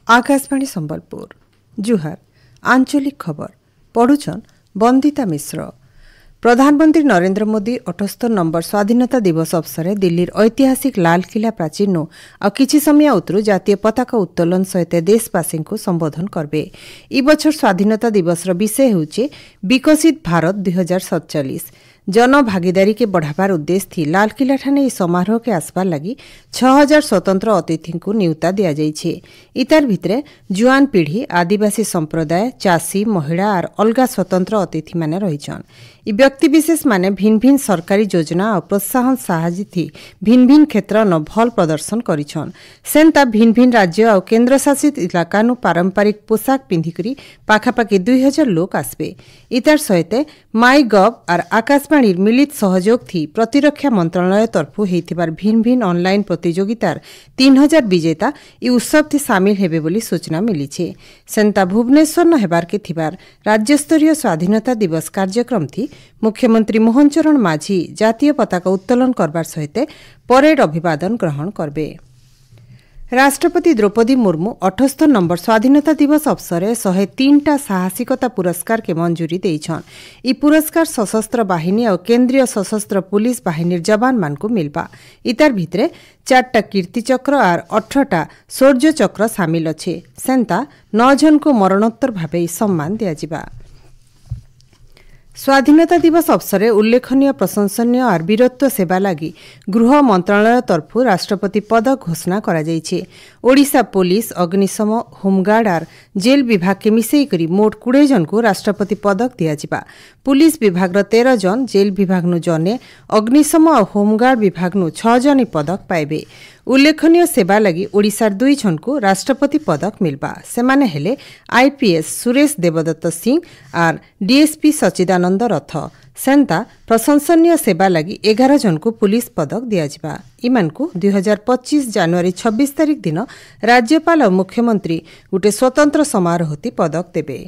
आकाशवाणी संबलपुर जुहार आंचलिक खबर पढ़ुछन बंदिता मिश्र। प्रधानमंत्री नरेंद्र मोदी 78 नंबर स्वाधीनता दिवस अवसर दिल्लीर ऐतिहासिक लालकिला प्राचीर आ किछि समय उतरू जातीय पताका उत्तोलन सहित देशवासी को संबोधन करबे। ई बछर स्वाधीनता दिवस विषय होउचे विकसित भारत 2047। जन भागीदारी के बढ़ावार उद्देश्य थी लालकिला ठाने समारोह के आसबार लगी 6000 स्वतंत्र अतिथि को नियुक्ता दिया जाइछे। इतार भितरे जुआन पीढ़ी आदिवासी संप्रदाय चाषी महिला और अलगा स्वतंत्र अतिथि माने रहिछन। इ व्यक्ति विशेष माने भिन्न भिन्न सरकारी योजना और प्रोत्साहन साहाय्य थी भिन्न भिन्न क्षेत्र न भल प्रदर्शन करिछन। सेंता भिन्न भिन्न राज्य और केंद्र शासित इलाका नु पारंपरिक पोशाक पिंधिकरी पाखापाखि 2000 लोक आसबे। इतार सहित माई गव और आकाशवाणी मिलित सहयोग थी प्रतिरक्षा मंत्रालय तरफु हेतिबार भिन्न भिन्न ऑनलाइन प्रतियोगितार 3000 विजेता इ उत्सव थी सामिल हेबे बोली सूचना मिलीछे। सेंता भुवनेश्वर न हेबार के थिबार राज्यस्तरीय स्वाधीनता दिवस कार्यक्रम थी मुख्यमंत्री मोहन चरण माझी जातीय पताका उत्तोलन करबार सहित परेड अभिवादन ग्रहण करबे। राष्ट्रपति द्रौपदी मुर्मू 78 नंबर स्वाधीनता दिवस अवसर 103टा साहसिकता पुरस्कार के मंजूरी देइछन। इ पुरस्कार सशस्त्र बाहिनी और केंद्रीय सशस्त्र पुलिस बाहिनीर जवान मान को मिलबा। इतार भितरे 4टा कीर्ति चक्र और 18टा शौर्य चक्र सामिल अच्छे। सेंता 9 जन को मरणोत्तर भावे सम्मान दियाजिबा। स्वाधीनता दिवस अवसर उल्लेखनीय प्रशंसनीय और वीरत्व सेवा लगी गृह मंत्रालय तरफु राष्ट्रपति पदक घोषणा करा जाइछे। ओडिशा पुलिस अग्निशम होमगार्ड और जेल विभाग के मिसई करी मोट 20 जन को राष्ट्रपति पदक दियाजिबा। पुलिस विभाग 13 जन जेल विभाग नु जने अग्निशम और होमगार्ड विभाग नु 6 जन पदक पाइबे। उल्लेखनीय सेवा लगी ओडिशार 2 जन को राष्ट्रपति पदक मिलबा। सेमाने हेले आईपीएस सुरेश देवदत्त सिंह और डीएसपी सचिदानंद रथ। सेंता प्रशंसनीय सेवा लगी 11 जन को पुलिस पदक दियाजिबा। इमान को 2025 जनवरी 26 तारिख दिन राज्यपाल और मुख्यमंत्री गोटे स्वतंत्र समारोह पदक देबे।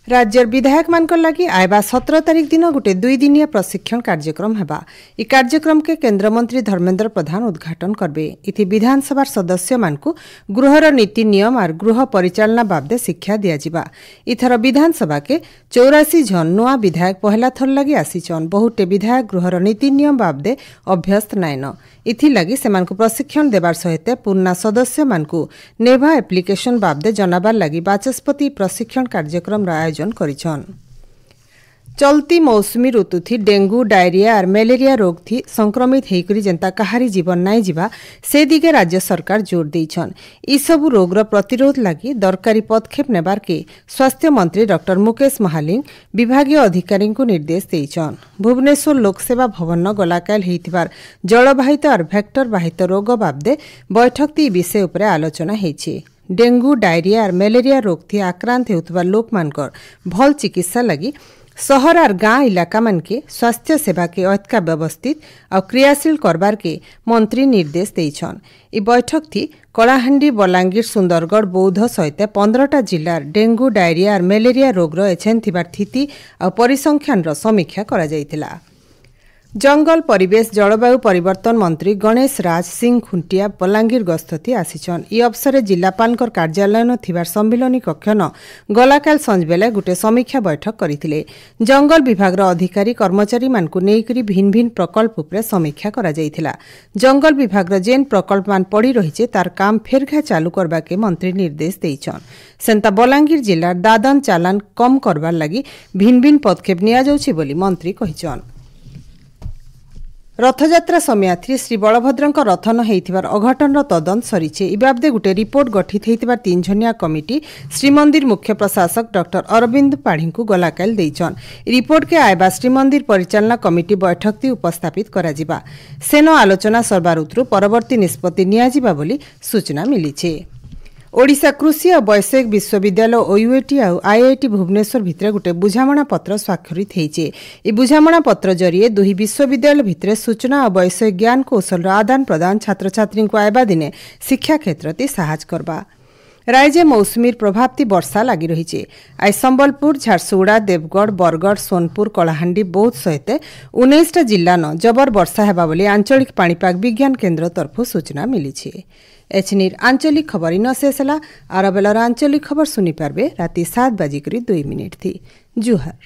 राज्यर विधायक मान लगी आयबा 17 तारिख दिन गोटे 2 दिनिया प्रशिक्षण कार्यक्रम हेबा। इ कार्यक्रम के केंद्र मंत्री धर्मेंद्र प्रधान उद्घाटन करबे। इति विधानसभा सदस्य मान को गृहर नीति नियम और गृह परिचालना बाबदे शिक्षा दियाजिबा। इथर विधानसभा के 84 जन नुआ विधायक पहला थर लगी आसीचन। बहुटे विधायक गृहर नीति नियम बाबदे अभ्यस्त नाइन। इथि लगी सेमान को प्रशिक्षण देबार सहित पूर्णा सदस्य मान को नेभा एप्लिकेशन बाबदे जनाबार लगी बाचस्पति प्रशिक्षण कार्यक्रम आयोजन करिछन। चलती मौसमी ऋतु थी डेंगू डायरिया और मलेरिया रोग थी संक्रमित हेकरी जनता कहारी जीवन नाई जीवा से दिगे राज्य सरकार जोर देइछन। इ सबु रोगर प्रतिरोध लगी दरकारी पदक्षेप नेबार के स्वास्थ्य मंत्री डॉक्टर मुकेश महालिंग विभागीय अधिकारी को निर्देश देइछन। भुवनेश्वर लोकसेवा भवन न गलाकाल हेतिबार जलबाहित और भेक्टर बाहित रोग बाबदे बैठक ती विषय उपरे आलोचना हेछि। डेंगू डायरिया और मलेरिया रोग थी आक्रांत हेउतबा लोक मानकर भल चिकित्सा लगी शहर और गाँ इलाका मन के स्वास्थ्य सेवा के अतका व्यवस्थित और क्रियाशील करबार के मंत्री निर्देश देइछन। इ बैठक थी कलाहांडी बलांगीर सुंदरगढ़ बौद्ध सहित 15टा जिलार डेंगू डायरिया और मलेरिया रोगर एछेन थिबार स्थिति और परिसंख्यान समीक्षा करा जायतिला। जंगल परिवेश जलवायु परिवर्तन मंत्री गणेश राज सिंह खुंटिया बलांगीर गस्ती आसीचन। इ अवसर जिलापाल कार्यालय न थिबार सम्मिलनी कक्ष न गलाकाल संज बेले गोटे समीक्षा बैठक करथिले। जंगल विभाग अधिकारी कर्मचारी मानकु नेइकरी भिन्न भिन्न प्रकल्प उपरे समीक्षा करा जायतिला। जंगल विभाग जेन प्रकल्प मान पड़ी रहिचे तार काम फेरघा चालू करबा के मंत्री निर्देश देइछन। सेंता बलांगीर जिल्लार दादन चालान कम करबार लागि भिन्न भिन्न पदक्षेप निया जाउछि बोली मंत्री कहिछन। रथयात्रा समयात्री श्री बलभद्रंक रथन हेइथिबार अघटन तदंत सरीचे। इ बाबदे गोटे रिपोर्ट गठित हेइथिबार 3 जनिया कमिटी श्रीमंदिर मुख्य प्रशासक डॉक्टर अरविंद पाढ़ी को गलाकाल देइछन। रिपोर्ट के आयबा श्रीमंदिर परिचालना कमिटी बैठक ती उपस्थापित करा जिबा। सेनो आलोचना सरबार उतरु परवर्ती निष्पत्ति नियाजिबा बोली सूचना मिलिछे। ओडिशा कृषि और वैषयिक विश्वविद्यालय ओयूएटी और आईआईटी भुवनेश्वर भितरे गोटे बुझामणा पत्र स्वाक्षरित हेइचे। इ बुझामणा पत्र जरिए दुही विश्वविद्यालय भितरे सूचना और वैषयिक ज्ञान कौशल आदान प्रदान छात्र छात्री को आयबा दिने शिक्षा क्षेत्र ती साहाय्य करबा। राज्य मौसुमीर प्रभाव वर्षा लगी रही। आज संबलपुर झारसुगुड़ा देवगढ़ बरगढ़ सोनपुर कलाहांडी बौद्ध सहित 19टा जिला न जबर वर्षा हेबा बोली आंचलिक पाणीपाग विज्ञान केन्द्र तरफ सूचना मिली। एचनिर आंचलिक खबर इन शेष है। आर बेलर आंचलिक खबर सुनी पारबे राति 7:02 थी। जुहार।